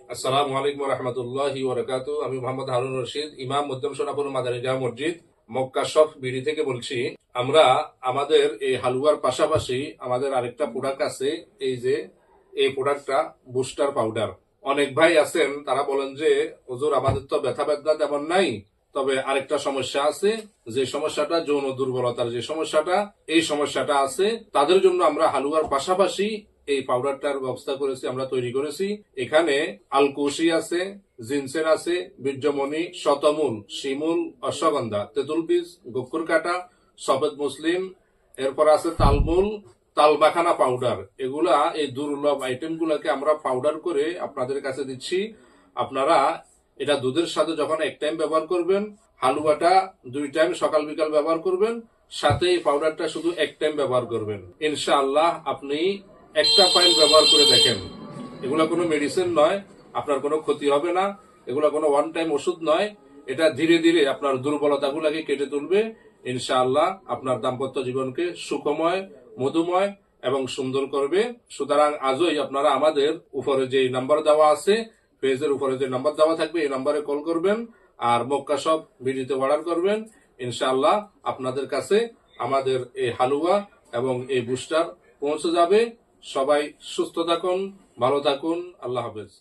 আসসালামু আলাইকুম রহমতুল্লাহি ওয়াবারাকাতুহু। আমি মোহাম্মদ হারুন রশিদ, ইমাম মধ্যম সোনাপুর মাদানী জামে মসজিদ মক্কা শফ বিডি থেকে বলছি। আমরা আমাদের এই হালুয়ার পাশাপাশি আমাদের আরেকটা প্রোডাক্ট আছে। এই প্রোডাক্টটা বুস্টার পাউডার। অনেক ভাই আছেন, তারা বলেন যে হুজুর আমাদের তো ব্যথা বেদনা তেমন নাই, তবে আরেকটা সমস্যা আছে, যে সমস্যাটা যৌন দুর্বলতার যে সমস্যাটা, এই সমস্যাটা আছে। তাদের জন্য আমরা হালুয়ার পাশাপাশি এই পাউডারটার ব্যবস্থা করেছি, আমরা তৈরি করেছি। এখানে আলকুশি আছে, জিনসেন আছে, বীর্যমণি, শতমূল, শিমুল, অশ্বগন্ধা, তেঁতুল বীজ, গকুর কাটা, সফেদ মুসলিম, এরপর আছে তালমূল, তালবাখানা পাউডার। এগুলা এই দুর্লভ আইটেম গুলাকে আমরা পাউডার করে আপনাদের কাছে দিচ্ছি। আপনারা এটা দুধের সাথে যখন এক টাইম ব্যবহার করবেন, হালুয়াটা 2 টাইম সকাল বিকাল ব্যবহার করবেন, সাথে এই পাউডারটা শুধু এক টাইম ব্যবহার করবেন। ইনশাআল্লাহ আপনি একটা ফাইল ব্যবহার করে দেখেন। এগুলা কোনো মেডিসিন নয়, আপনার কোনো ক্ষতি হবে না। এগুলা কোনো ওয়ান টাইম ওষুধ নয়। এটা ধীরে ধীরে আপনার দুর্বলতাগুলাকে কেটে তুলবে। ইনশাআল্লাহ আপনার দাম্পত্য জীবনকে সুখময়, মধুময় এবং সুন্দর করবে। সুতরাং আজই আপনারা আমাদের উপরে যে নাম্বার দেওয়া আছে, পেজের উপরে যে নাম্বার দেওয়া থাকবে, এই নাম্বারে কল করবেন আর মক্কা শপ ভিডিওতে অর্ডার করবেন। ইনশাআল্লাহ আপনাদের কাছে আমাদের এই হালুয়া এবং এই বুস্টার পৌঁছে যাবে। সবাই সুস্থ থাকুন, ভালো থাকুন। আল্লাহ হাফেজ।